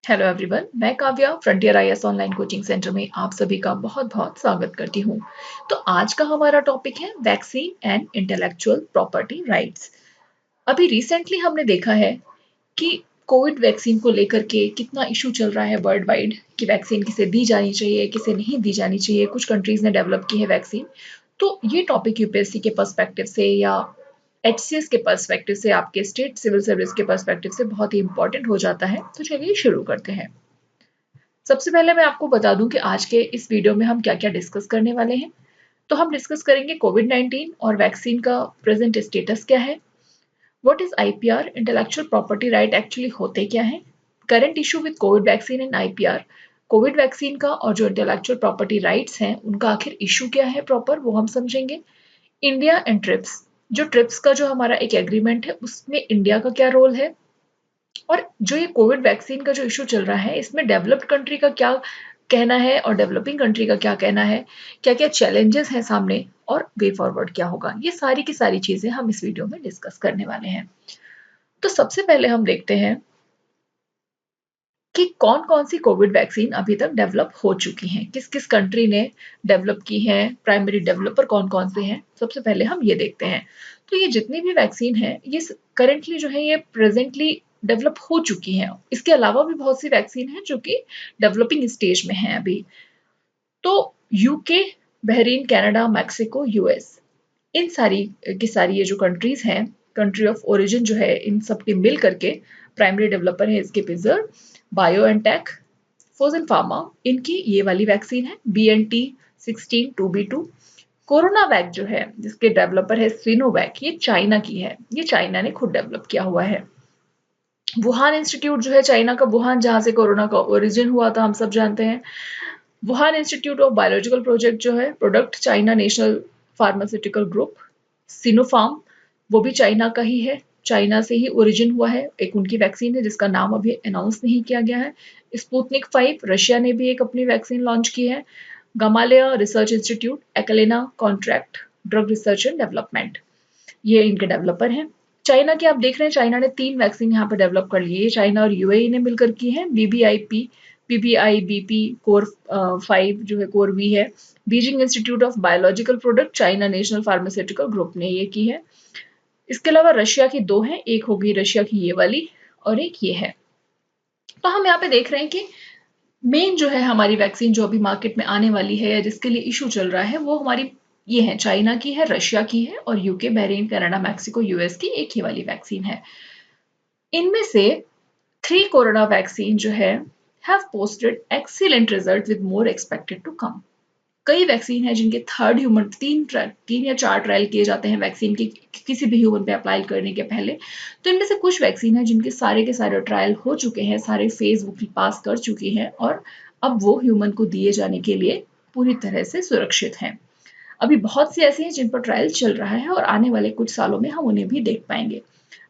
Hello everyone, मैं Kavya frontier IAS online coaching centre में आप सभी का बहुत बहुत स्वागत करती हूँ। तो आज का हमारा टॉपिक है vaccine and intellectual property rights. अभी रिसेंटली हमने देखा है कि कोविड वैक्सीन को लेकर के कितना इशू चल रहा है वर्ल्ड वाइड कि वैक्सीन किसे दी जानी चाहिए, किसे नहीं दी जानी चाहिए। कुछ कंट्रीज ने डेवलप की है वैक्सीन। तो ये टॉपिक यूपीएससी के पर्सपेक्टिव से या एचसीएस के पर्सपेक्टिव से, आपके स्टेट सिविल सर्विस के पर्सपेक्टिव से बहुत ही इंपॉर्टेंट हो जाता है। तो चलिए शुरू करते हैं। सबसे पहले मैं आपको बता दूं कि आज के इस वीडियो में हम क्या-क्या डिस्कस करने वाले हैं। तो हम डिस्कस करेंगे कोविड-19 और वैक्सीन का प्रेजेंट स्टेटस क्या है, what is IPR, intellectual property right actually होते क्या हैं, current issue with Covid vaccine and IPR, Covid vaccine का और जो इंटेलेक्चुअल प्रॉपर्टी राइट्स हैं उनका आखिर इशू क्या है प्रॉपर, वो हम समझेंगे। इंडिया एंड ट्रिप्स, जो ट्रिप्स का जो हमारा एक एग्रीमेंट है उसमें इंडिया का क्या रोल है, और जो ये कोविड वैक्सीन का जो इशू चल रहा है इसमें डेवलप्ड कंट्री का क्या कहना है और डेवलपिंग कंट्री का क्या कहना है, क्या क्या चैलेंजेस हैं सामने और वे फॉरवर्ड क्या होगा, ये सारी की सारी चीजें हम इस वीडियो में डिस्कस करने वाले हैं। तो सबसे पहले हम देखते हैं कि कौन कौन सी कोविड वैक्सीन अभी तक डेवलप हो चुकी हैं, किस किस कंट्री ने डेवलप की हैं, प्राइमरी डेवलपर कौन कौन से हैं। सबसे पहले हम ये देखते हैं। तो ये जितनी भी वैक्सीन है ये करेंटली जो है ये प्रेजेंटली डेवलप हो चुकी हैं। इसके अलावा भी बहुत सी वैक्सीन है जो कि डेवलपिंग स्टेज में है अभी। तो UK, Bahrain, Canada, Mexico, US, इन सारी की सारी ये जो कंट्रीज हैं, कंट्री ऑफ ओरिजिन जो है, इन सब के मिल करके प्राइमरी डेवलपर है इसके पिजर, बायो एंड टेक, फोजन फार्मा, इनकी ये वाली वैक्सीन है BNT 16 2B2। कोरोना वैक जो है जिसके डेवलपर है सिनोवैक, ये चाइना की है, ये चाइना ने खुद डेवलप किया हुआ है। वुहान इंस्टीट्यूट जो है चाइना का, वुहान जहां से कोरोना का ओरिजिन हुआ था हम सब जानते हैं, Wuhan institute of biological project जो है, product China national pharmaceutical group, Sinopharm, वो भी चाइना का ही है, चाइना से ही ओरिजिन हुआ है। एक उनकी वैक्सीन है जिसका नाम अभी अनाउंस नहीं किया गया है। स्पुतनिक 5, रशिया ने भी एक अपनी वैक्सीन लॉन्च की है। गमालेया रिसर्च इंस्टीट्यूट, एकलेना contract drug research and development, ये इनके डेवलपर हैं। चाइना की आप देख रहे हैं, चाइना ने 3 वैक्सीन यहाँ पे डेवलप कर ली है। चाइना और यूएई ने मिलकर की है। बीबीआईबीपी कोर 5 जो है, कोर वी है। Beijing institute of biological product, China national pharmaceutical group ने ये की है। इसके अलावा रशिया की 2 हैं, एक होगी रशिया की ये वाली और एक ये है। तो हम यहाँ पे देख रहे हैं कि मेन जो है हमारी वैक्सीन जो अभी मार्केट में आने वाली है या जिसके लिए इशू चल रहा है वो हमारी ये है, चाइना की है, रशिया की है और UK, Bahrain, Canada, Mexico, US की एक ही वाली वैक्सीन है। इनमें से 3 कोरोना वैक्सीन जो है have posted excellent result with more expected to come. कई वैक्सीन है जिनके थर्ड ह्यूमन, 3 या 4 ट्रायल किए जाते हैं वैक्सीन की किसी भी ह्यूमन पे अप्लाई करने के पहले। तो इनमें से कुछ वैक्सीन है जिनके सारे के सारे ट्रायल हो चुके हैं, सारे फेज वो पास कर चुकी हैं और अब वो ह्यूमन को दिए जाने के लिए पूरी तरह से सुरक्षित हैं। अभी बहुत सी ऐसी हैं जिन पर ट्रायल चल रहा है और आने वाले कुछ सालों में हम उन्हें भी देख पाएंगे।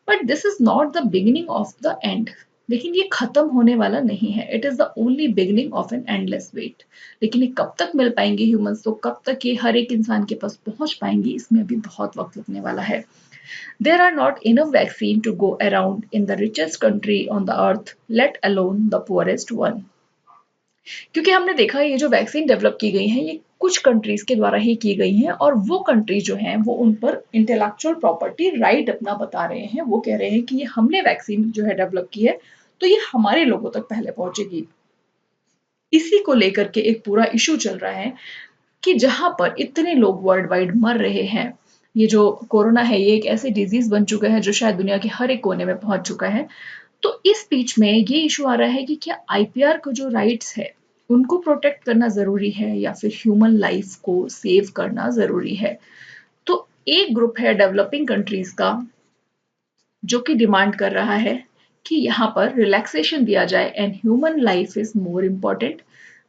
But this is not the beginning of the end. लेकिन ये खत्म होने वाला नहीं है। It is the only beginning of an endless wait. लेकिन ये कब तक मिल पाएंगे ह्यूमंस, तो कब तक ये हर एक इंसान के पास पहुंच पाएंगी, इसमें अभी बहुत वक्त लगने वाला है। There are not enough vaccine to go around in the richest country on the earth, let alone the poorest one. क्योंकि हमने देखा है ये जो वैक्सीन डेवलप की गई है ये कुछ कंट्रीज के द्वारा ही की गई हैं और वो कंट्री जो हैं वो उन पर इंटेलेक्चुअल प्रॉपर्टी राइट अपना बता रहे हैं। वो कह रहे हैं कि ये हमने वैक्सीन जो है डेवलप की है तो ये हमारे लोगों तक पहले पहुंचेगी। इसी को लेकर के एक पूरा इशू चल रहा है कि जहां पर इतने लोग वर्ल्ड वाइड मर रहे हैं, ये जो कोरोना है ये एक ऐसी डिजीज बन चुका है जो शायद दुनिया के हर एक कोने में पहुंच चुका है। तो इस बीच में ये इशू आ रहा है कि क्या आईपीआर को जो राइट्स है उनको प्रोटेक्ट करना जरूरी है या फिर ह्यूमन लाइफ को सेव करना जरूरी है। तो एक ग्रुप है डेवलपिंग कंट्रीज का जो कि डिमांड कर रहा है कि यहाँ पर रिलैक्सेशन दिया जाए and human life is more important.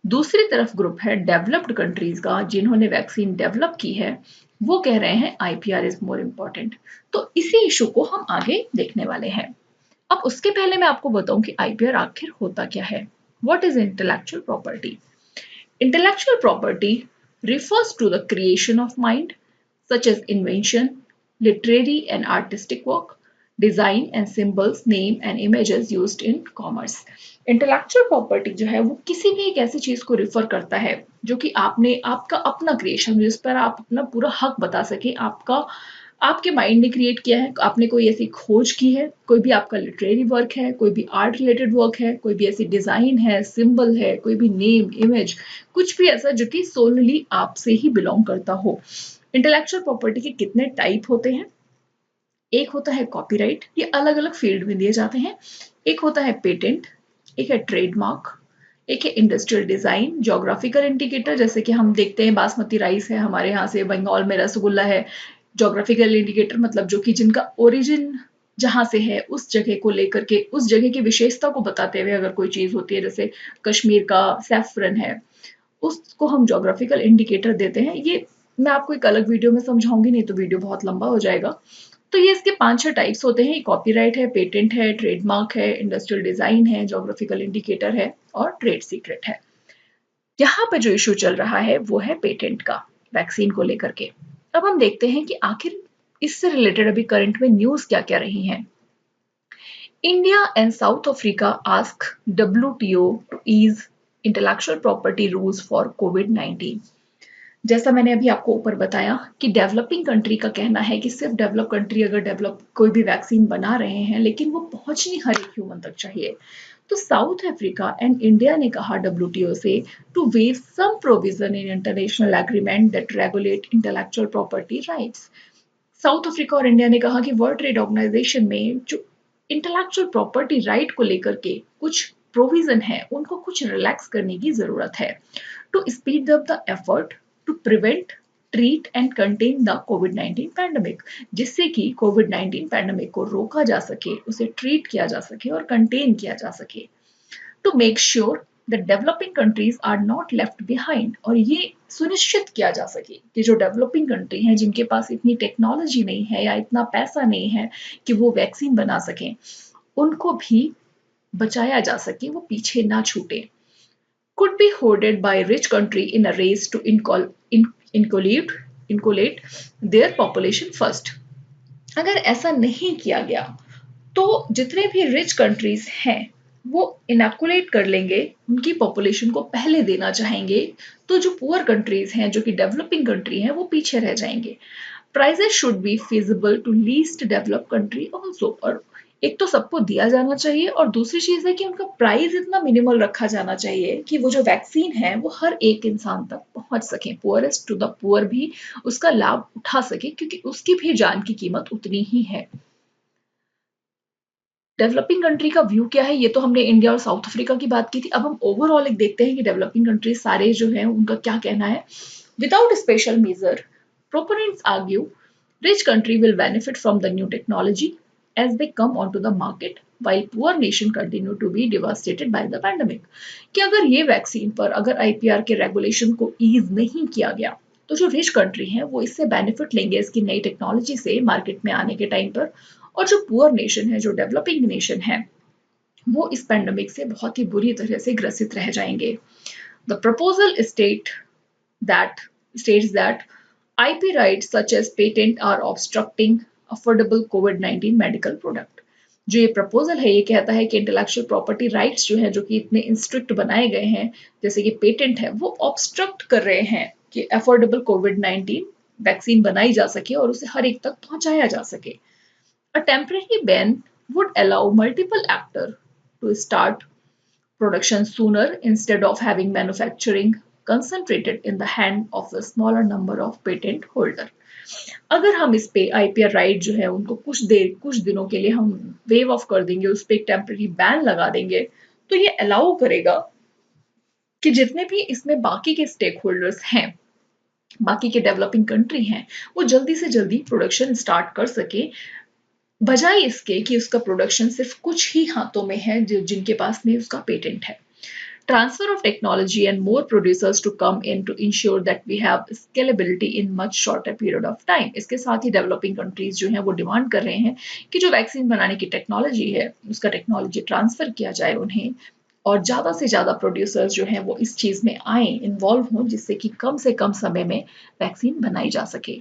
दूसरी तरफ ग्रुप है डेवलप्ड कंट्रीज का जिन्होंने वैक्सीन डेवलप की है, वो कह रहे हैं आईपीआर इज मोर इम्पोर्टेंट। तो इसी इशू को हम आगे देखने वाले हैं। अब उसके पहले मैं आपको बताऊं कि आईपीआर आखिर होता क्या है। What is intellectual property? Intellectual property refers to the creation of mind, such as invention, literary and artistic work, design and symbols, name and images used in commerce. Intellectual property जो है वो किसी भी एक ऐसी चीज को रिफर करता है जो कि आपने आपका अपना क्रिएशन, जिस पर आप अपना पूरा हक बता सके, आपका आपके माइंड ने क्रिएट किया है, आपने कोई ऐसी खोज की है, कोई भी आपका लिटरेरी वर्क है, कोई भी आर्ट रिलेटेड वर्क है, कोई भी ऐसी डिजाइन है, सिंबल है, कोई भी नेम, इमेज, कुछ भी ऐसा जो कि सोलली आपसे ही बिलोंग करता हो। इंटेलेक्चुअल प्रॉपर्टी के कितने टाइप होते हैं? एक होता है कॉपीराइट, ये अलग अलग फील्ड में दिए जाते हैं। एक होता है पेटेंट, एक है ट्रेडमार्क, एक है इंडस्ट्रियल डिजाइन, ज्योग्राफिकल इंडिकेटर, जैसे कि हम देखते हैं बासमती राइस है हमारे यहाँ से, बंगाल में रसगुल्ला है। ज्योग्राफिकल इंडिकेटर मतलब जो कि जिनका ओरिजिन जहां से है उस जगह को लेकर के, उस जगह की विशेषता को बताते हुए अगर कोई चीज होती है, जैसे कश्मीर का सैफरन है, उसको हम ज्योग्राफिकल इंडिकेटर देते हैं। ये मैं आपको एक अलग वीडियो में समझाऊंगी, नहीं तो वीडियो बहुत लंबा हो जाएगा। तो ये इसके 5-6 टाइप्स होते हैं, कॉपीराइट है, पेटेंट है, ट्रेडमार्क है, इंडस्ट्रियल डिजाइन है, ज्योग्राफिकल इंडिकेटर है और ट्रेड सीक्रेट है। यहाँ पे जो इशू चल रहा है वो है पेटेंट का, वैक्सीन को लेकर के। अब हम देखते हैं कि आखिर इससे रिलेटेड अभी करंट में न्यूज क्या क्या रही हैं। India and South Africa ask WTO to ease intellectual property rules for कोविड-19। जैसा मैंने अभी आपको ऊपर बताया कि डेवलपिंग कंट्री का कहना है कि सिर्फ डेवलप कंट्री अगर डेवलप कोई भी वैक्सीन बना रहे हैं, लेकिन वो पहुंचनी हर एक ह्यूमन तक चाहिए। तो साउथ अफ्रीका एंड इंडिया ने कहा WTO से to waive some provision in international agreement that regulate intellectual property rights. South Africa और इंडिया ने कहा कि वर्ल्ड ट्रेड ऑर्गेनाइजेशन में जो इंटेलेक्चुअल प्रॉपर्टी राइट को लेकर के कुछ प्रोविजन है, उनको कुछ रिलैक्स करने की जरूरत है to speed up the effort to prevent, treat and contain the कोविड-19 पैंडेमिक, जिससे कि कोविड-19 पैंडेमिक को रोका जा सके, उसे ट्रीट किया जा सके और कंटेन किया जा सके। To make sure that developing countries are not left behind, और ये सुनिश्चित किया जा सके कि जो डेवलपिंग कंट्री हैं, जिनके पास इतनी टेक्नोलॉजी नहीं है या इतना पैसा नहीं है कि वो वैक्सीन बना सकें, उनको भी बचाया जा सके, वो पीछे ना छूटे। Could be hoarded by rich country in a race to inculate their population first। अगर ऐसा नहीं किया गया तो जितने भी रिच कंट्रीज हैं वो इनैकुलेट कर लेंगे, उनकी पॉपुलेशन को पहले देना चाहेंगे, तो जो पुअर कंट्रीज हैं, जो कि डेवलपिंग कंट्री हैं, वो पीछे रह जाएंगे। Prices should be feasible to least develop country also, और एक तो सबको दिया जाना चाहिए और दूसरी चीज है कि उनका प्राइस इतना मिनिमल रखा जाना चाहिए कि वो जो वैक्सीन है वो हर एक इंसान तक पहुंच सके, पुअरेस्ट टू द पुअर भी उसका लाभ उठा सके, क्योंकि उसकी भी जान की कीमत उतनी ही है। डेवलपिंग कंट्री का व्यू क्या है, ये तो हमने इंडिया और साउथ अफ्रीका की बात की थी। अब हम ओवरऑल एक देखते हैं कि डेवलपिंग कंट्रीज सारे जो है उनका क्या कहना है। Without special measure, proponents argue rich country will benefit from the new technology as they come onto the market, while poor nation continue to be devastated by the pandemic। कि अगर ये वैक्सीन पर अगर IPR के regulation को ease नहीं किया गया, तो जो रिच कंट्री हैं वो इससे बेनिफिट लेंगे इसकी नई टेक्नोलॉजी से मार्केट में आने के टाइम पर, और जो पुअर नेशन है, जो डेवलपिंग नेशन है, वो इस पैंडेमिक से बहुत ही बुरी तरह से ग्रसित रह जाएंगे। The proposal that states that IP rights such as patent are obstructing affordable COVID-19 medical product। जो ये प्रपोजल है ये कहता है कि इंटेलेक्चुअल प्रॉपर्टी राइट्स जो है, जो कि इतने इंस्ट्रिक्ट बनाए गए हैं, जैसे कि पेटेंट है, वो ऑब्स्ट्रक्ट कर रहे हैं कि अफोर्डेबल कोविड-19 वैक्सीन बनाई जा सके और उसे हर एक तक पहुंचाया जा सके। A temporary ban would allow multiple actors to start production sooner instead of having manufacturing concentrated in the hand of a smaller number of patent holder। अगर हम इस पे IPR राइट जो है उनको कुछ दिनों के लिए हम वेव ऑफ कर देंगे, उस पर एक टेम्पररी बैन लगा देंगे, तो ये अलाउ करेगा कि जितने भी इसमें बाकी के स्टेक होल्डर्स हैं, बाकी के डेवलपिंग कंट्री हैं, वो जल्दी से जल्दी प्रोडक्शन स्टार्ट कर सके, बजाय इसके कि उसका प्रोडक्शन सिर्फ कुछ ही हाथों में है जिनके पास में उसका पेटेंट है। Transfer of technology and more producers to come in to ensure that we have scalability in much shorter period of time। इसके साथ ही डेवलपिंग कंट्रीज जो हैं वो डिमांड कर रहे हैं कि जो वैक्सीन बनाने की टेक्नोलॉजी है, उसका टेक्नोलॉजी ट्रांसफर किया जाए उन्हें, और ज्यादा से ज्यादा प्रोड्यूसर्स जो हैं वो इस चीज में आए, इन्वॉल्व हों, जिससे कि कम से कम समय में वैक्सीन बनाई जा सके।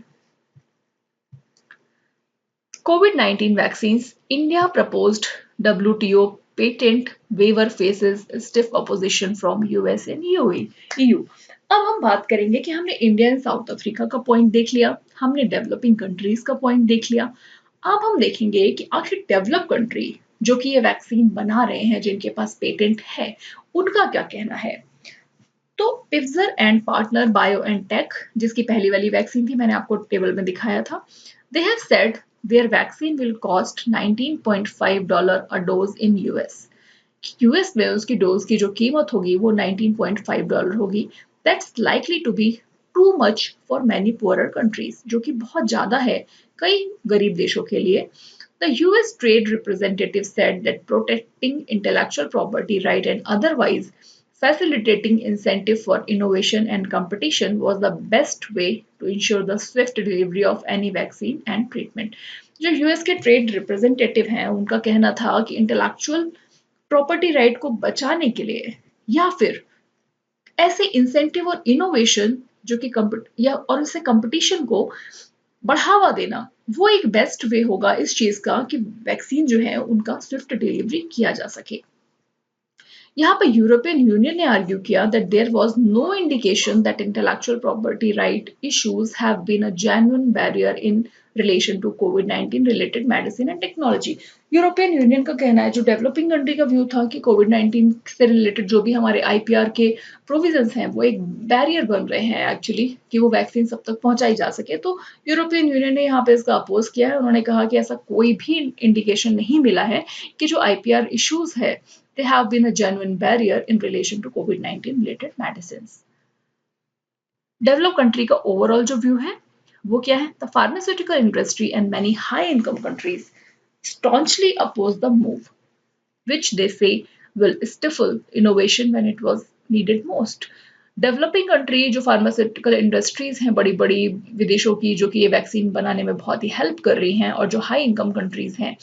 COVID-19 vaccines, India proposed WTO patent waiver faces stiff opposition from US and EU। अब हम बात करेंगे कि हमने इंडिया एंड साउथ अफ्रीका का पॉइंट देख लिया, हमने डेवलपिंग कंट्रीज का पॉइंट देख लिया। अब हम देखेंगे कि आखिर डेवलप कंट्री जो कि ये वैक्सीन बना रहे हैं, जिनके पास पेटेंट है, उनका क्या कहना है। तो Pfizer and partner BioNTech, जिसकी पहली वाली वैक्सीन थी, मैंने आपको टेबल में दिखाया था, they have said their vaccine will cost $19.5 a dose in US. US में उसकी डोज की जो कीमत होगी वो $19.5 होगी। That's likely to be too much for many poorer countries, जो कि बहुत ज्यादा है कई गरीब देशों के लिए। The US Trade Representative said that protecting intellectual property right and otherwise facilitating incentive for innovation and competition was the best way to ensure the swift delivery of any vaccine and treatment। जो US के trade representative हैं, उनका कहना था कि intellectual property right को बचाने के लिए या फिर ऐसे इंसेंटिव और इनोवेशन जो कि या और उससे कंपटीशन को बढ़ावा देना, वो एक बेस्ट वे होगा इस चीज का कि वैक्सीन जो है उनका स्विफ्ट डिलीवरी किया जा सके। यहाँ पर यूरोपियन यूनियन ने आर्ग्यू किया that there was no indication that intellectual property right issues have been a genuine barrier in relation to कोविड-19 related medicine and technology. European Union का कहना है, जो डेवलपिंग कंट्री का व्यू था, कि कोविड-19 से रिलेटेड जो भी हमारे आईपीआर के प्रोविजंस हैं वो एक बैरियर बन रहे हैं एक्चुअली, कि वो वैक्सीन सब तक पहुंचाई जा सके। तो यूरोपियन यूनियन ने यहाँ पे इसका अपोज किया है। उन्होंने कहा कि ऐसा कोई भी इंडिकेशन नहीं मिला है कि जो आईपीआर इश्यूज है they have been a genuine barrier in relation to COVID-19 related medicines। Develop country का ओवरऑल जो व्यू है वो क्या है? The pharmaceutical industry and many high income countries staunchly oppose the move, which they say will stifle innovation when it was needed most। Developing country जो pharmaceutical industries हैं बड़ी बड़ी विदेशों की, जो कि ये वैक्सीन बनाने में बहुत ही हेल्प कर रही हैं, और जो हाई इनकम कंट्रीज हैं,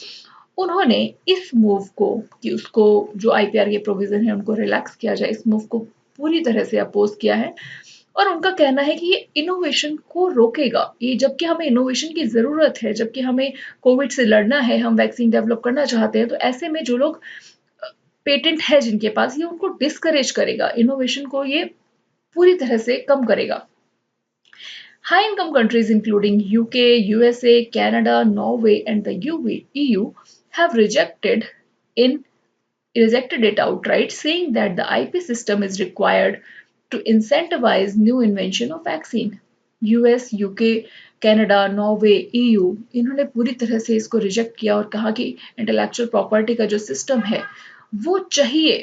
उन्होंने इस मूव को, कि उसको जो आईपीआर के प्रोविजन है उनको रिलैक्स किया जाए, इस मूव को पूरी तरह से अपोज किया है। और उनका कहना है कि ये इनोवेशन को रोकेगा, ये जबकि हमें इनोवेशन की जरूरत है, जबकि हमें कोविड से लड़ना है, हम वैक्सीन डेवलप करना चाहते हैं, तो ऐसे में जो लोग पेटेंट है जिनके पास, ये उनको डिस्करेज करेगा, इनोवेशन को ये पूरी तरह से कम करेगा। High income countries including UK, USA, Canada, Norway and the EU have rejected it outright, saying that the IP system is required to incentivize new invention of vaccine। US, UK, Canada, Norway, EU इन्होंने पूरी तरह से इसको reject किया और कहा कि intellectual property का जो सिस्टम है वो चाहिए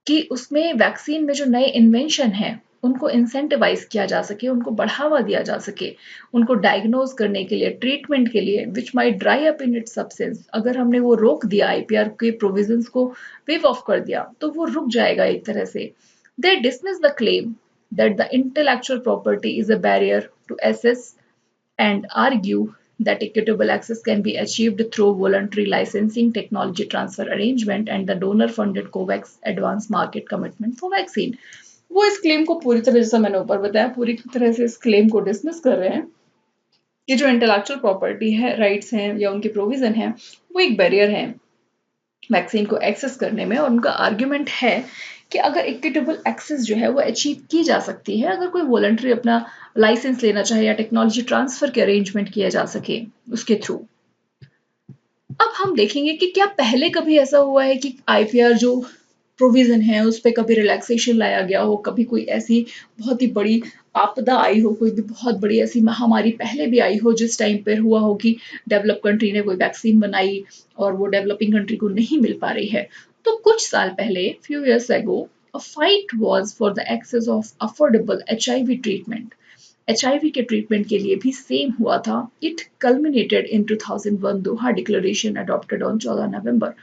कि उसमें वैक्सीन में जो नए इन्वेंशन है उनको इंसेंटिवाइज किया जा सके, उनको बढ़ावा दिया जा सके, उनको डायग्नोज करने के लिए, ट्रीटमेंट के लिए, which might dry up in its substance. अगर हमने वो रोक दिया, आईपीआर के प्रोविजंस को वेव ऑफ कर दिया, तो वो रुक जाएगा एक तरह से। They dismiss the claim that the intellectual property is a barrier to access and argue that equitable access can be achieved through voluntary licensing, technology transfer arrangement and the donor-funded COVAX advance market commitment for vaccine। वो इस claim को पूरी तरह, जैसा मैंने ऊपर बताया, पूरी तरह से इस क्लेम को डिसमिस कर रहे हैं कि जो इंटेलेक्चुअल प्रॉपर्टी है, राइट्स हैं या उनके प्रोविजन है, वो एक बैरियर है वैक्सीन को एक्सेस करने में। और उनका आर्ग्यूमेंट है कि अगर इक्विटेबल एक्सेस जो है वो अचीव की जा सकती है, अगर कोई वॉलंटरी अपना लाइसेंस लेना चाहे या टेक्नोलॉजी ट्रांसफर के अरेंजमेंट किया जा सके उसके थ्रू। अब हम देखेंगे कि क्या पहले कभी ऐसा हुआ है कि आईपीआर जो प्रोविजन है उस पर कभी रिलैक्सेशन लाया गया हो, कभी कोई ऐसी बहुत ही बड़ी आपदा आई हो, कोई भी बहुत बड़ी ऐसी महामारी पहले भी आई हो जिस टाइम पर हुआ हो कि डेवलप कंट्री ने कोई वैक्सीन बनाई और वो डेवलपिंग कंट्री को नहीं मिल पा रही है। तो कुछ साल पहले, few years ago, a fight was for the access of affordable HIV treatment। HIV के ट्रीटमेंट के लिए भी सेम हुआ था। It culminated in 2001 Doha declaration adopted on 14 November.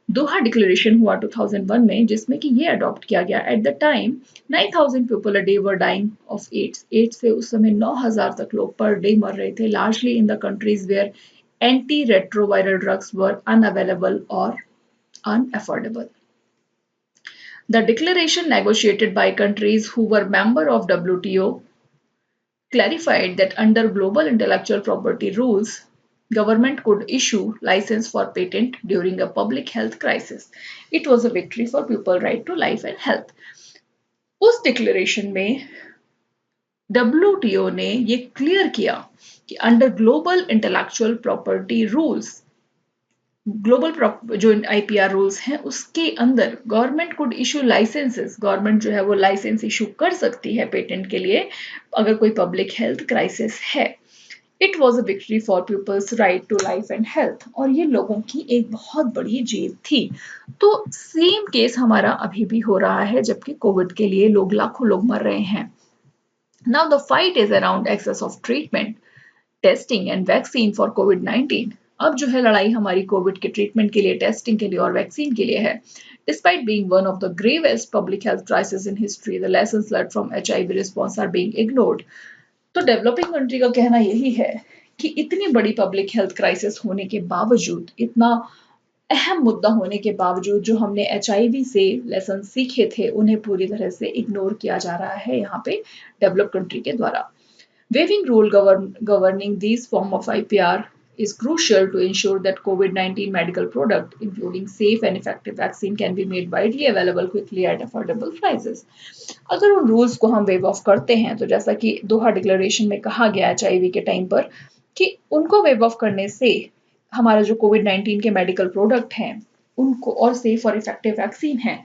Doha declaration हुआ 2001 में, जिसमें कि ये अडॉप्ट किया गया। At the time 9,000 people a day were dying of AIDS. AIDS से उस समय 9,000 तक लोग पर डे मर रहे थे, largely in the countries where anti retroviral drugs were unavailable और unaffordable। The declaration negotiated by countries who were member of WTO clarified that under global intellectual property rules, government could issue license for patent during a public health crisis. It was a victory for people right to life and health. उस declaration में WTO ने ये clear किया कि under global intellectual property rules, global जो IPR rules हैं उसके अंदर government could issue licences, government जो है वो लाइसेंस इशू कर सकती है पेटेंट के लिए अगर कोई पब्लिक हेल्थ क्राइसिस है. It was a victory for people's right to life and health, और ये लोगों की एक बहुत बड़ी जीत थी. तो सेम केस हमारा अभी भी हो रहा है जबकि कोविड के लिए लाखों लोग मर रहे हैं. Now the fight is around access of treatment, testing and vaccine for COVID-19. अब जो है लड़ाई हमारी कोविड के ट्रीटमेंट के लिए, टेस्टिंग के लिए और वैक्सीन के लिए है. Despite being one of the gravest public health crises in history, the lessons learned from HIV response are being ignored. तो डेवलपिंग कंट्री का कहना यही है कि इतनी बड़ी पब्लिक हेल्थ क्राइसिस होने के बावजूद, इतना अहम मुद्दा होने के बावजूद जो हमने HIV से लेसन सीखे थे उन्हें पूरी तरह से इग्नोर किया जा रहा है यहाँ पे डेवलप कंट्री के द्वारा. Waiving rule governing these form of IPR is crucial to ensure that COVID-19 medical product, including safe and effective vaccine, can be made widely available quickly at affordable prices. अगर उन rules को हम wave of करते हैं तो जैसा कि दोहा declaration में कहा गया HIV के टाइम पर कि उनको वेव ऑफ करने से हमारा जो COVID-19 के मेडिकल प्रोडक्ट हैं उनको और सेफ और इफेक्टिव वैक्सीन है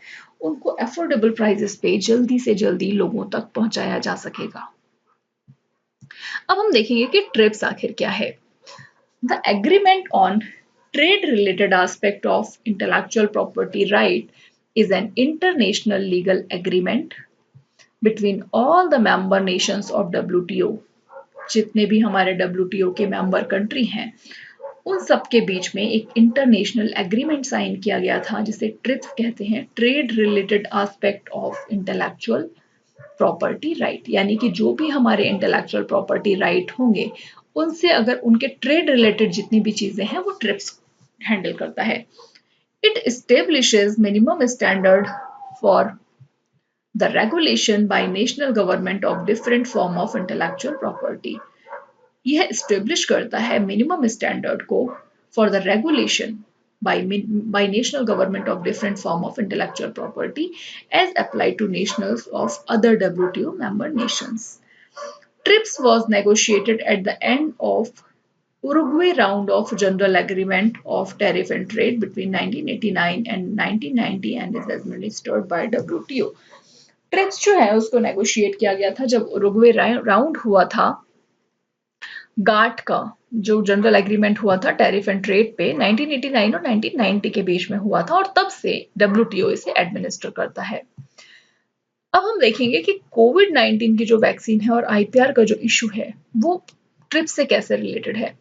उनको अफोर्डेबल प्राइसेस पे जल्दी से जल्दी लोगों तक पहुंचाया जा सकेगा. अब हम देखेंगे कि ट्रिप्स आखिर क्या है. The agreement on trade related aspect of intellectual property right is an international legal agreement between all the member Nations of WTO. जितने भी हमारे WTO के मेंबर कंट्री हैं उन सब के बीच में एक इंटरनेशनल एग्रीमेंट साइन किया गया था जिसे ट्रिप्स कहते हैं, trade related aspect of intellectual property right. यानी कि जो भी हमारे इंटेलेक्चुअल प्रॉपर्टी राइट होंगे उनसे अगर उनके ट्रेड रिलेटेड जितनी भी चीजें हैं वो ट्रिप्स हैंडल करता है. It establishes minimum standard for the regulation bye national government of different form of intellectual property. यह एस्टेब्लिश करता है मिनिमम स्टैंडर्ड को for the regulation by national government of different form of intellectual property as applied to nationals of other WTO member nations. TRIPS was negotiated at the end of Uruguay round of General Agreement of Tariff and Trade between 1989 and 1990 and is administered by WTO. TRIPS जो है उसको negotiate किया गया था जब Uruguay round हुआ था गाट का, जो जनरल एग्रीमेंट हुआ था टैरिफ एंड ट्रेड पे 1989 और 1990 के बीच में हुआ था और तब से WTO इसे एडमिनिस्टर करता है. अब हम देखेंगे कि कोविड-19 की जो वैक्सीन है और IPR का जो इशू है वो ट्रिप्स से कैसे रिलेटेड है.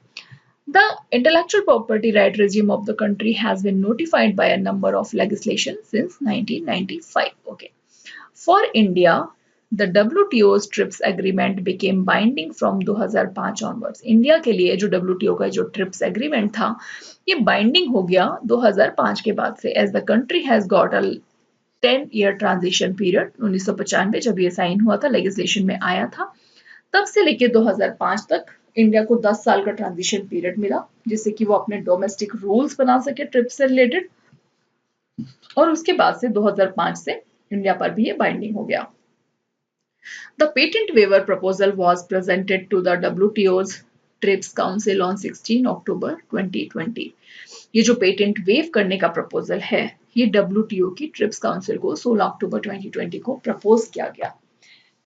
The intellectual property right regime of the country has been notified by a number of legislation since 1995. Okay. For India, the WTO's TRIPS agreement became binding from 2005 onwards. India के लिए जो WTO का जो TRIPS agreement था ये binding हो गया 2005 के बाद से, as the country has got a 10-year transition period. 1995 जब ये साइन हुआ था, लेजिस्लेशन में आया था, तब से लेके 2005 तक इंडिया को 10 साल का ट्रांजिशन पीरियड मिला जिससे कि वो अपने डोमेस्टिक रूल्स बना सके ट्रिप्स से रिलेटेड, और उसके बाद से 2005 से इंडिया पर भी ये बाइंडिंग हो गया. The patent waiver proposal was presented to the WTO's TRIPS Council on 16 October 2020. ये जो पेटेंट वेव करने का प्रपोजल है ये WTO की ट्रिप्स काउंसिल को 16 अक्टूबर 2020 को प्रपोज किया गया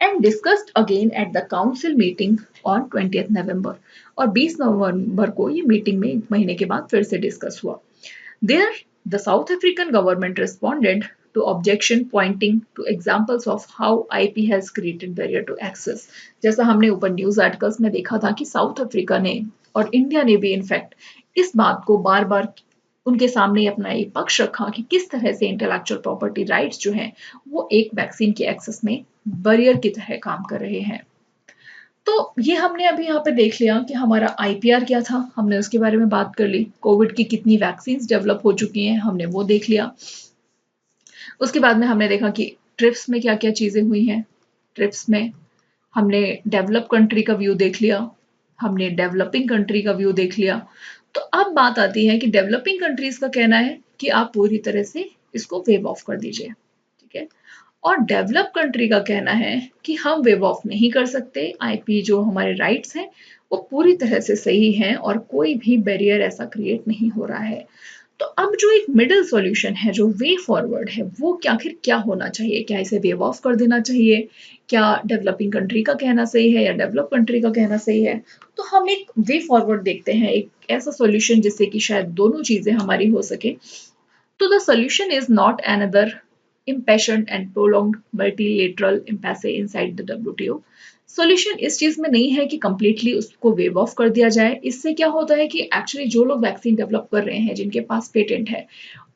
and discussed again at the council meeting on 20th November. और 20 नवंबर को ये मीटिंग में एक महीने के बाद फिर से डिस्कस हुआ. There the South African government responded to objection pointing to examples of how IP has created barrier to access. जैसा हमने ऊपर न्यूज आर्टिकल्स में देखा था कि साउथ अफ्रीका ने और इंडिया ने भी इनफैक्ट इस बात को बार बार उनके सामने अपना एक पक्ष रखा कि किस तरह से इंटेलेक्चुअल प्रॉपर्टी राइट्स जो हैं वो एक वैक्सीन के एक्सेस में बैरियर की तरह काम कर रहे हैं. तो ये हमने अभी यहाँ पे देख लिया कि हमारा IPR क्या था, हमने उसके बारे में बात कर ली. कोविड की कितनी वैक्सीन डेवलप हो चुकी हैं हमने वो देख लिया. उसके बाद में हमने देखा कि ट्रिप्स में क्या क्या चीजें हुई हैं. ट्रिप्स में हमने डेवलप कंट्री का व्यू देख लिया, हमने डेवलपिंग कंट्री का व्यू देख लिया। तो अब बात आती है कि डेवलपिंग कंट्रीज का कहना है कि आप पूरी तरह से इसको वेव ऑफ कर दीजिए, ठीक है। और डेवलप कंट्री का कहना है कि हम वेव ऑफ नहीं कर सकते, आईपी जो हमारे राइट्स हैं वो पूरी तरह से सही हैं और कोई भी बैरियर ऐसा क्रिएट नहीं हो रहा है। तो अब जो एक मिडिल सॉल्यूशन है, जो वे फॉरवर्ड है, वो क्या आखिर क्या होना चाहिए? क्या इसे वेव ऑफ कर देना चाहिए? क्या डेवलपिंग कंट्री का कहना सही है या डेवलप कंट्री का कहना सही है? तो हम एक वे फॉरवर्ड देखते हैं, एक ऐसा सॉल्यूशन जिससे कि शायद दोनों चीजें हमारी हो सके। तो the solution is not another impassioned and prolonged multilateral impasse inside the WTO. Solution इस चीज में नहीं है कि कंप्लीटली उसको वेव ऑफ कर दिया जाए। इससे क्या होता है कि एक्चुअली जो लोग वैक्सीन डेवलप कर रहे हैं, जिनके पास पेटेंट है,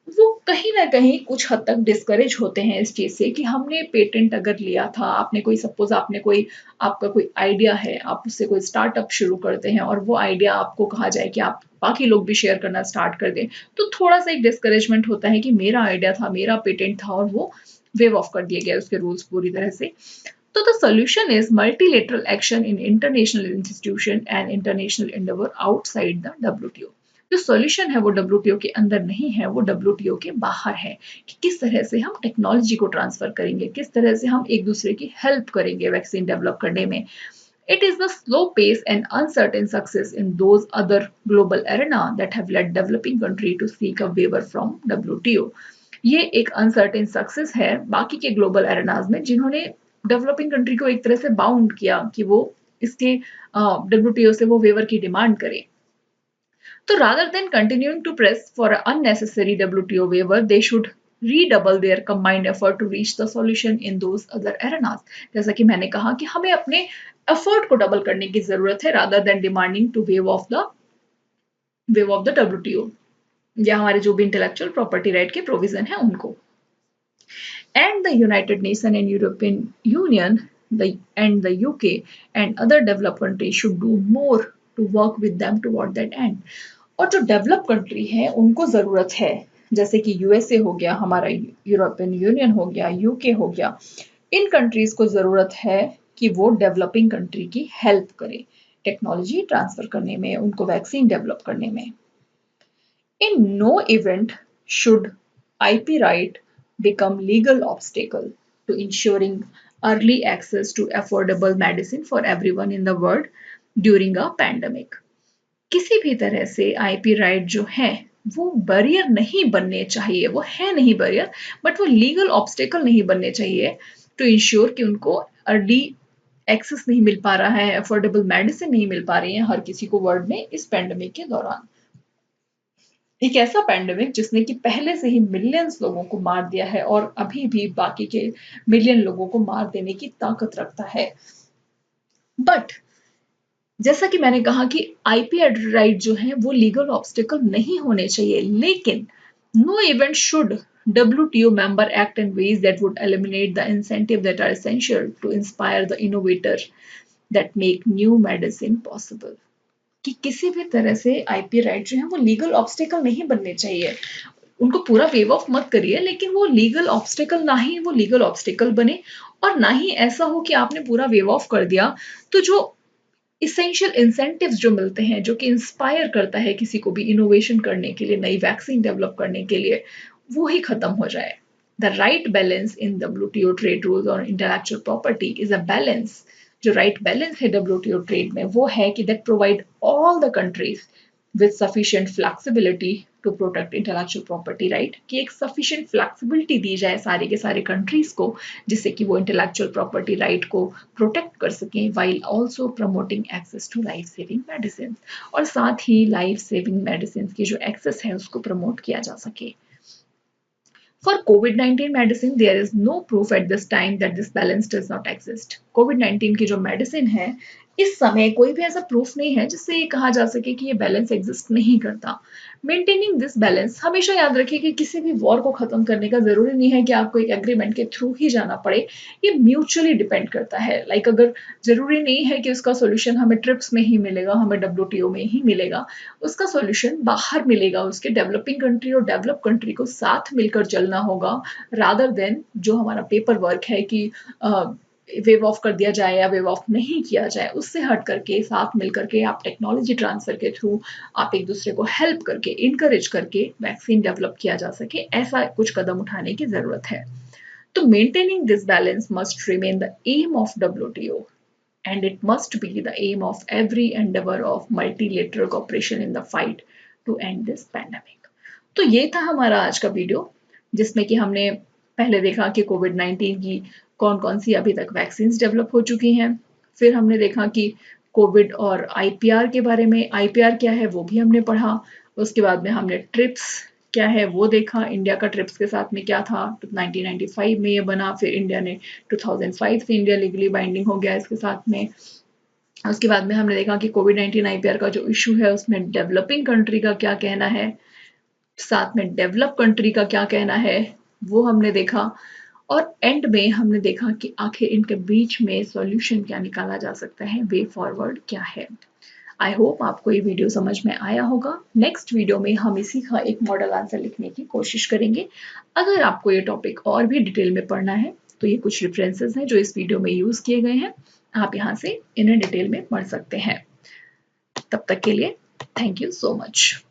वो कहीं ना कहीं कुछ हद तक डिस्करेज होते हैं इस चीज से कि हमने पेटेंट अगर लिया था, आपने कोई सपोज आपने कोई आपका कोई आइडिया है, आप उससे कोई स्टार्टअप शुरू करते हैं और वो आइडिया आपको कहा जाए कि आप बाकी लोग भी शेयर करना स्टार्ट कर दें, तो थोड़ा सा एक डिस्करेजमेंट होता है कि मेरा आइडिया था, मेरा पेटेंट था और वो वेव ऑफ कर दिया गया उसके रूल्स पूरी तरह से। तो the solution is multilateral action in international institution and international Endeavour outside the WTO. जो सॉल्यूशन है वो डब्ल्यूटीओ के अंदर नहीं है, वो डब्ल्यूटीओ के बाहर है कि किस तरह से हम टेक्नोलॉजी को ट्रांसफर करेंगे, किस तरह से हम एक दूसरे की हेल्प करेंगे वैक्सीन डेवलप करने में। It is the slow pace and uncertain success in those other global arena that have led developing country to seek a waiver from WTO. ये एक अनसर्टेन सक्सेस है बाकी के ग्लोबल एरेनाज में, जिन्होंने डेवलपिंग कंट्री को एक तरह से बाउंड किया कि वो इसके डब्ल्यूटीओ से वो वेवर की डिमांड करे। So rather than continuing to press for an unnecessary WTO waiver, they should redouble their combined effort to reach the solution in those other arenas. जैसा कि मैंने कहा कि हमें अपने एफर्ट को डबल करने की जरूरत है, rather than demanding to waive off the WTO या हमारे जो भी इंटेलेक्चुअल प्रॉपर्टी राइट के प्रोविजन है उनको। And the United Nations and European Union and the UK and other developed countries should do more to work with them toward that end. और जो develop country है उनको जरूरत है, जैसे कि यूएसए हो गया, हमारा यूरोपियन यूनियन हो गया, यूके हो गया, इन कंट्रीज को जरूरत है कि वो डेवलपिंग कंट्री की हेल्प करे टेक्नोलॉजी ट्रांसफर करने में, उनको वैक्सीन डेवलप करने में। In no event should IP right become legal obstacle to ensuring early access to affordable medicine for everyone in the world during a pandemic. किसी भी तरह से आईपी राइट जो है वो बैरियर नहीं बनने चाहिए, वो है नहीं बैरियर, बट वो लीगल ऑब्स्टेकल नहीं बनने चाहिए टू इंश्योर कि उनको अर्ली एक्सेस नहीं मिल पा रहा है, अफोर्डेबल मेडिसिन नहीं मिल पा रही है हर किसी को वर्ल्ड में इस पेंडेमिक के दौरान। एक ऐसा पेंडेमिक जिसने कि पहले से ही मिलियंस लोगों को मार दिया है और अभी भी बाकी के मिलियन लोगों को मार देने की ताकत रखता है। बट जैसा कि मैंने कहा कि आईपी राइट जो है वो लीगल ऑब्स्टिकल नहीं होने चाहिए, लेकिन no event should WTO member act in ways that would eliminate the incentive that are essential to inspire the innovator that make new medicine possible. कि किसी भी तरह से आईपी राइट जो है वो लीगल ऑब्स्टिकल नहीं बनने चाहिए, उनको पूरा वेव ऑफ मत करिए, लेकिन वो लीगल ऑब्स्टिकल ना ही वो लीगल ऑब्स्टिकल बने और ना ही ऐसा हो कि आपने पूरा वेव ऑफ कर दिया तो जो इसेंशियल इंसेंटिव्स जो मिलते हैं, जो कि इंस्पायर करता है किसी को भी इनोवेशन करने के लिए, नई वैक्सीन डेवलप करने के लिए, वो ही खत्म हो जाए। The right balance in WTO trade rules और intellectual property is a balance. जो राइट बैलेंस है WTO ट्रेड में वो है कि that provide all the countries with sufficient flexibility to protect intellectual property right, कि एक sufficient flexibility दी जाए सारे के सारे countries को जिससे कि वो intellectual property right को protect कर सकें while also promoting access to life saving medicines, और साथ ही life saving medicines की जो access है उसको promote किया जा सके। For COVID-19 medicine, there is no proof at this time that this balance does not exist. COVID-19 की जो मेडिसिन है इस समय कोई भी ऐसा प्रूफ नहीं है जिससे ये कहा जा सके कि ये बैलेंस एग्जिस्ट नहीं करता। मेंटेनिंग दिस बैलेंस, हमेशा याद रखिए कि किसी भी वॉर को खत्म करने का जरूरी नहीं है कि आपको एक एग्रीमेंट के थ्रू ही जाना पड़े, ये म्यूचुअली डिपेंड करता है। लाइक अगर जरूरी नहीं है कि उसका सोल्यूशन हमें ट्रिप्स में ही मिलेगा, हमें WTO में ही मिलेगा, उसका सोल्यूशन बाहर मिलेगा, उसके डेवलपिंग कंट्री और डेवलप कंट्री को साथ मिलकर चलना होगा, रादर देन जो हमारा पेपर वर्क है कि वेव ऑफ कर दिया जाए या वेव ऑफ नहीं किया जाए, उससे हट करके साथ मिल करके आप टेक्नोलॉजी ट्रांसफर के थ्रू आप एक दूसरे को हेल्प करके इनकरेज करके वैक्सीन डेवलप किया जा सके, ऐसा कुछ कदम उठाने की जरूरत है। तो maintaining this balance must remain the aim of WTO and it must be the aim of every endeavor of multilateral cooperation in the fight to end this pandemic। तो ये था हमारा आज का वीडियो, जिसमें कि हमने पहले देखा कि कोविड-19 की कौन कौन सी अभी तक वैक्सीन डेवलप हो चुकी हैं। फिर हमने देखा कि कोविड और IPR के बारे में, IPR क्या है वो भी हमने पढ़ा। उसके बाद में हमने ट्रिप्स क्या है वो देखा, इंडिया का ट्रिप्स के साथ में क्या था। 1995 में ये बना, फिर इंडिया ने 2005 से इंडिया लीगली बाइंडिंग हो गया इसके साथ में। उसके बाद में हमने देखा कि कोविड-19 IPR का जो इशू है उसमें डेवलपिंग कंट्री का क्या कहना है, साथ में डेवलप कंट्री का क्या कहना है वो हमने देखा, और एंड में हमने देखा कि आखिर इनके बीच में सॉल्यूशन क्या निकाला जा सकता है, वे फॉरवर्ड क्या है। आई होप आपको ये वीडियो समझ में आया होगा। नेक्स्ट वीडियो में हम इसी का एक मॉडल आंसर लिखने की कोशिश करेंगे। अगर आपको ये टॉपिक और भी डिटेल में पढ़ना है तो ये कुछ रेफरेंसेस हैं जो इस वीडियो में यूज किए गए हैं, आप यहाँ से इन्हें डिटेल में पढ़ सकते हैं। तब तक के लिए थैंक यू सो मच।